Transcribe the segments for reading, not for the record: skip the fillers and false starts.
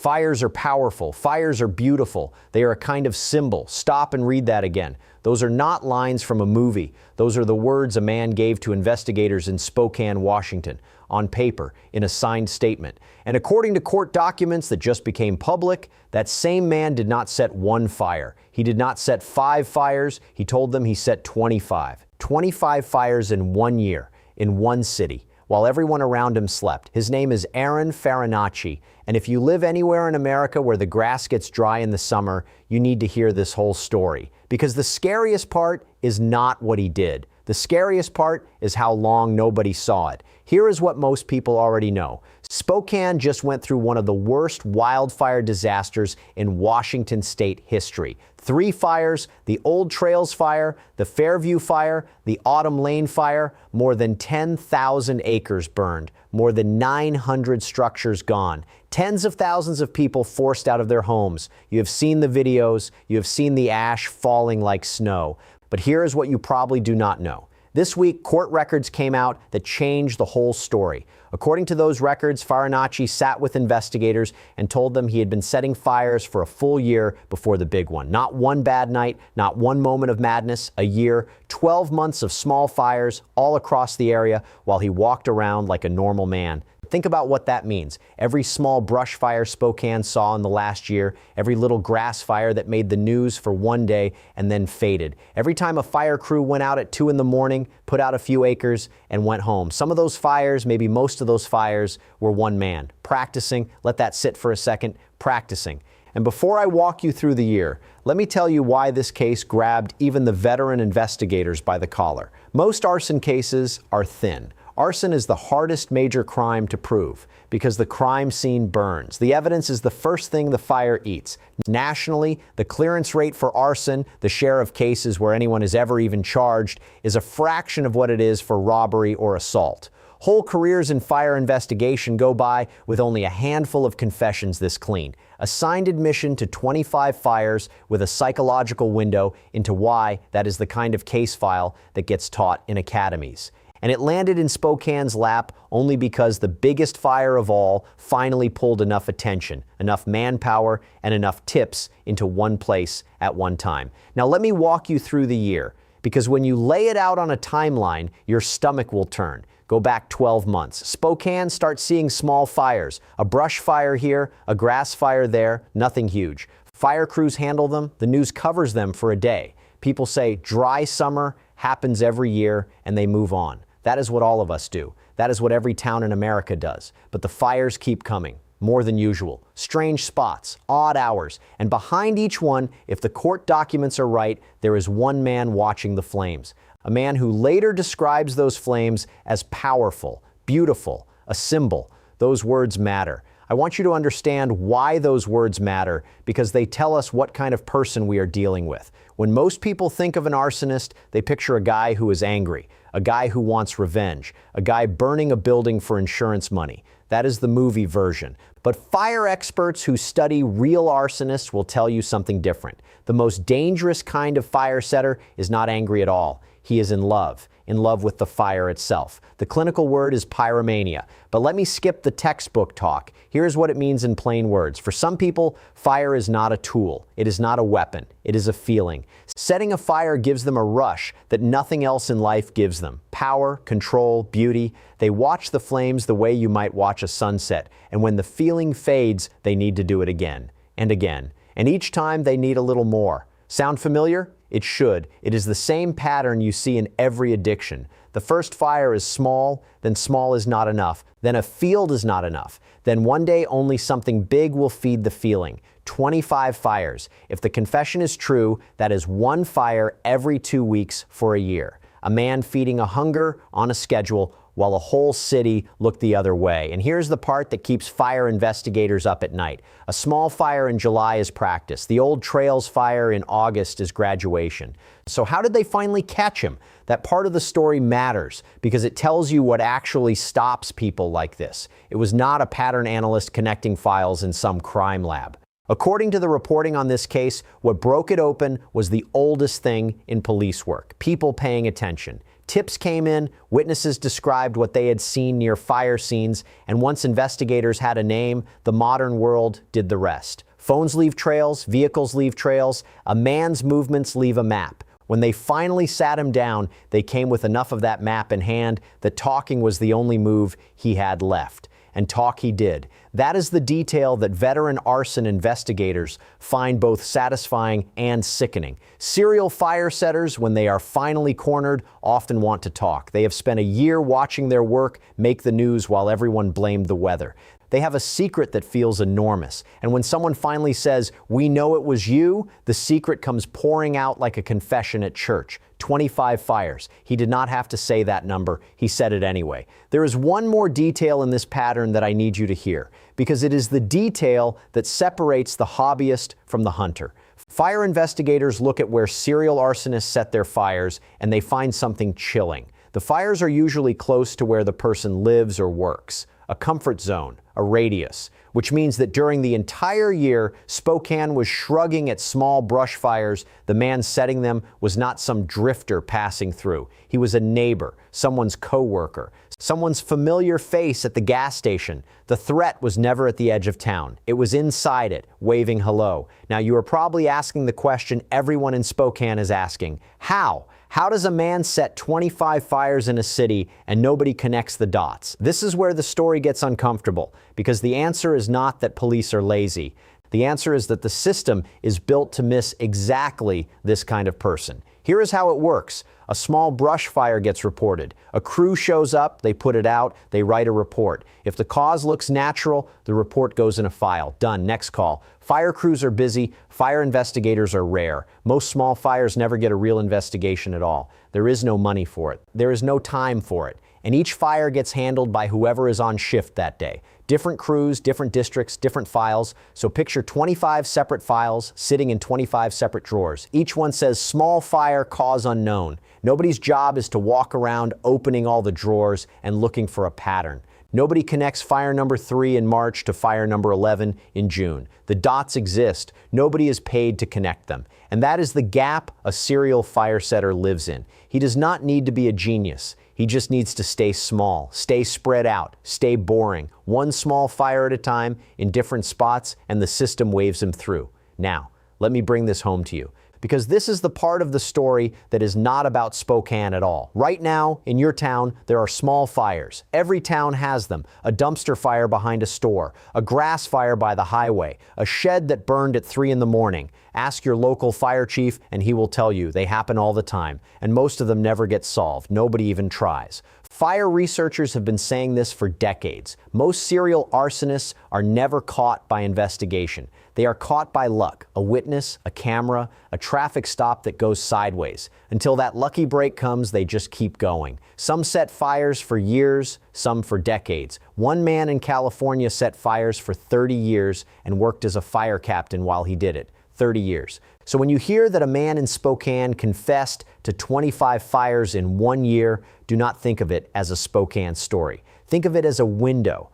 Fires are powerful. Fires are beautiful. They are a kind of symbol. Stop and read that again. Those are not lines from a movie. Those are the words a man gave to investigators in Spokane, Washington, on paper, in a signed statement. And according to court documents that just became public, that same man did not set one fire. He did not set 5 fires. He told them he set 25. 25 fires in 1 year, in one city, while everyone around him slept. His name is Aaron Farinacci, and if you live anywhere in America where the grass gets dry in the summer, you need to hear this whole story. Because the scariest part is not what he did. The scariest part is how long nobody saw it. Here is what most people already know. Spokane just went through one of the worst wildfire disasters in Washington state history. 3 fires, the Old Trails Fire, the Fairview Fire, the Autumn Lane Fire, more than 10,000 acres burned, more than 900 structures gone, tens of thousands of people forced out of their homes. You have seen the videos, you have seen the ash falling like snow. But here is what you probably do not know. This week, court records came out that changed the whole story. According to those records, Farinacci sat with investigators and told them he had been setting fires for a full year before the big one. Not one bad night, not one moment of madness, a year, 12 months of small fires all across the area while he walked around like a normal man. Think about what that means. Every small brush fire Spokane saw in the last year, every little grass fire that made the news for one day and then faded. Every time a fire crew went out at 2 in the morning, put out a few acres, and went home. Some of those fires, maybe most of those fires, were one man. Practicing, let that sit for a second, practicing. And before I walk you through the year, let me tell you why this case grabbed even the veteran investigators by the collar. Most arson cases are thin. Arson is the hardest major crime to prove because the crime scene burns. The evidence is the first thing the fire eats. Nationally, the clearance rate for arson, the share of cases where anyone is ever even charged, is a fraction of what it is for robbery or assault. Whole careers in fire investigation go by with only a handful of confessions this clean. A signed admission to 25 fires with a psychological window into why that is the kind of case file that gets taught in academies. And it landed in Spokane's lap only because the biggest fire of all finally pulled enough attention, enough manpower, and enough tips into one place at one time. Now let me walk you through the year, because when you lay it out on a timeline, your stomach will turn. Go back 12 months. Spokane starts seeing small fires, a brush fire here, a grass fire there, nothing huge. Fire crews handle them, the news covers them for a day. People say dry summer happens every year, and they move on. That is what all of us do. That is what every town in America does. But the fires keep coming, more than usual. Strange spots, odd hours, and behind each one, if the court documents are right, there is one man watching the flames. A man who later describes those flames as powerful, beautiful, a symbol. Those words matter. I want you to understand why those words matter, because they tell us what kind of person we are dealing with. When most people think of an arsonist, they picture a guy who is angry, a guy who wants revenge, a guy burning a building for insurance money. That is the movie version. But fire experts who study real arsonists will tell you something different. The most dangerous kind of fire setter is not angry at all. He is in love with the fire itself. The clinical word is pyromania. But let me skip the textbook talk. Here's what it means in plain words. For some people, fire is not a tool. It is not a weapon. It is a feeling. Setting a fire gives them a rush that nothing else in life gives them. Power, control, beauty. They watch the flames the way you might watch a sunset. And when the feeling fades, they need to do it again and again. And each time they need a little more. Sound familiar? It should. It is the same pattern you see in every addiction. The first fire is small, then small is not enough, then a field is not enough. Then one day only something big will feed the feeling. 25 fires. If the confession is true, that is one fire every 2 weeks for a year. A man feeding a hunger on a schedule while a whole city looked the other way. And here's the part that keeps fire investigators up at night. A small fire in July is practice. The Old Trails Fire in August is graduation. So how did they finally catch him? That part of the story matters because it tells you what actually stops people like this. It was not a pattern analyst connecting files in some crime lab. According to the reporting on this case, what broke it open was the oldest thing in police work: people paying attention. Tips came in, witnesses described what they had seen near fire scenes, and once investigators had a name, the modern world did the rest. Phones leave trails, vehicles leave trails, a man's movements leave a map. When they finally sat him down, they came with enough of that map in hand that talking was the only move he had left. And talk he did. That is the detail that veteran arson investigators find both satisfying and sickening. Serial fire setters, when they are finally cornered, often want to talk. They have spent a year watching their work make the news while everyone blamed the weather. They have a secret that feels enormous. And when someone finally says, "We know it was you," the secret comes pouring out like a confession at church. 25 fires. He did not have to say that number. He said it anyway. There is one more detail in this pattern that I need you to hear, because it is the detail that separates the hobbyist from the hunter. Fire investigators look at where serial arsonists set their fires, and they find something chilling. The fires are usually close to where the person lives or works. A comfort zone, a radius, which means that during the entire year Spokane was shrugging at small brush fires, the man setting them was not some drifter passing through. He was a neighbor, someone's coworker, someone's familiar face at the gas station. The threat was never at the edge of town. It was inside it, waving hello. Now you are probably asking the question everyone in Spokane is asking. How? How does a man set 25 fires in a city and nobody connects the dots? This is where the story gets uncomfortable, because the answer is not that police are lazy. The answer is that the system is built to miss exactly this kind of person. Here is how it works. A small brush fire gets reported. A crew shows up, they put it out, they write a report. If the cause looks natural, the report goes in a file. Done, next call. Fire crews are busy, fire investigators are rare. Most small fires never get a real investigation at all. There is no money for it. There is no time for it. And each fire gets handled by whoever is on shift that day. Different crews, different districts, different files. So picture 25 separate files sitting in 25 separate drawers. Each one says small fire, cause unknown. Nobody's job is to walk around opening all the drawers and looking for a pattern. Nobody connects fire number 3 in March to fire number 11 in June. The dots exist. Nobody is paid to connect them. And that is the gap a serial fire setter lives in. He does not need to be a genius. He just needs to stay small, stay spread out, stay boring. One small fire at a time in different spots, and the system waves him through. Now, let me bring this home to you, because this is the part of the story that is not about Spokane at all. Right now, in your town, there are small fires. Every town has them. A dumpster fire behind a store, a grass fire by the highway, a shed that burned at 3 in the morning. Ask your local fire chief and he will tell you they happen all the time, and most of them never get solved. Nobody even tries. Fire researchers have been saying this for decades. Most serial arsonists are never caught by investigation. They are caught by luck, a witness, a camera, a traffic stop that goes sideways. Until that lucky break comes, they just keep going. Some set fires for years, some for decades. One man in California set fires for 30 years and worked as a fire captain while he did it. 30 years. So when you hear that a man in Spokane confessed to 25 fires in 1 year, do not think of it as a Spokane story. Think of it as a window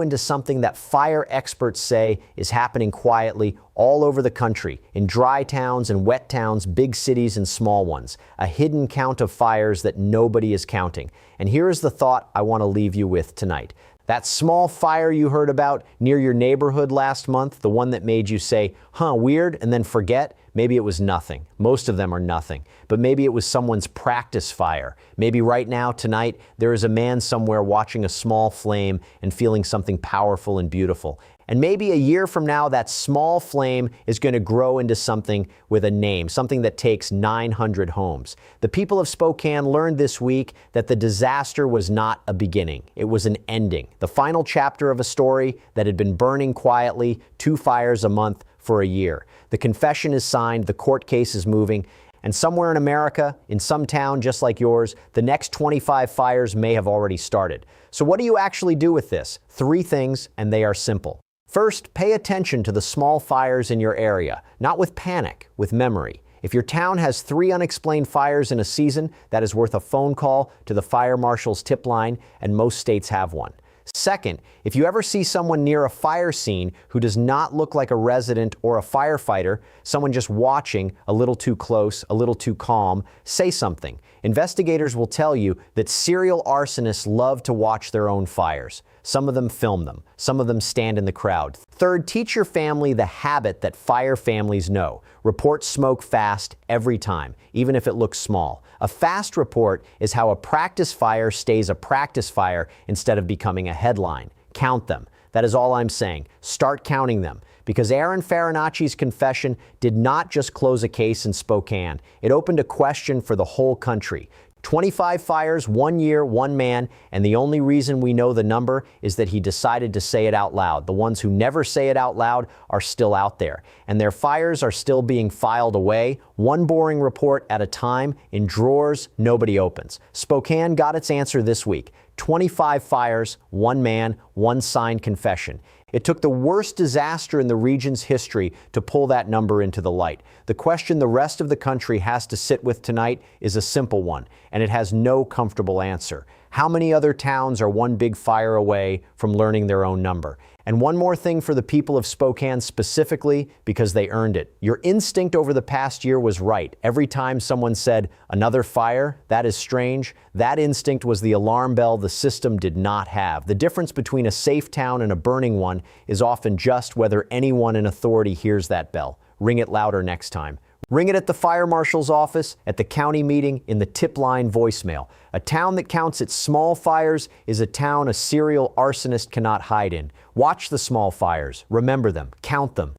into something that fire experts say is happening quietly all over the country, in dry towns and wet towns, big cities and small ones. A hidden count of fires that nobody is counting. And here is the thought I want to leave you with tonight. That small fire you heard about near your neighborhood last month, the one that made you say, huh, weird, and then forget, maybe it was nothing. Most of them are nothing. But maybe it was someone's practice fire. Maybe right now, tonight, there is a man somewhere watching a small flame and feeling something powerful and beautiful. And maybe a year from now, that small flame is going to grow into something with a name, something that takes 900 homes. The people of Spokane learned this week that the disaster was not a beginning. It was an ending, the final chapter of a story that had been burning quietly, 2 fires a month for a year. The confession is signed, the court case is moving, and somewhere in America, in some town just like yours, the next 25 fires may have already started. So what do you actually do with this? 3 things, and they are simple. First, pay attention to the small fires in your area, not with panic, with memory. If your town has 3 unexplained fires in a season, that is worth a phone call to the fire marshal's tip line, and most states have one. Second, if you ever see someone near a fire scene who does not look like a resident or a firefighter, someone just watching, a little too close, a little too calm, say something. Investigators will tell you that serial arsonists love to watch their own fires. Some of them film them. Some of them stand in the crowd. Third, teach your family the habit that fire families know. Report smoke fast every time, even if it looks small. A fast report is how a practice fire stays a practice fire instead of becoming a headline. Count them. That is all I'm saying. Start counting them. Because Aaron Farinacci's confession did not just close a case in Spokane. It opened a question for the whole country. 25 fires, 1 year, one man, and the only reason we know the number is that he decided to say it out loud. The ones who never say it out loud are still out there, and their fires are still being filed away, one boring report at a time, in drawers nobody opens. Spokane got its answer this week. 25 fires, one man, one signed confession. It took the worst disaster in the region's history to pull that number into the light. The question the rest of the country has to sit with tonight is a simple one, and it has no comfortable answer. How many other towns are one big fire away from learning their own number? And one more thing for the people of Spokane specifically, because they earned it. Your instinct over the past year was right. Every time someone said, "Another fire? That is strange," that instinct was the alarm bell the system did not have. The difference between a safe town and a burning one is often just whether anyone in authority hears that bell. Ring it louder next time. Ring it at the fire marshal's office, at the county meeting, in the tip line voicemail. A town that counts its small fires is a town a serial arsonist cannot hide in. Watch the small fires. Remember them. Count them.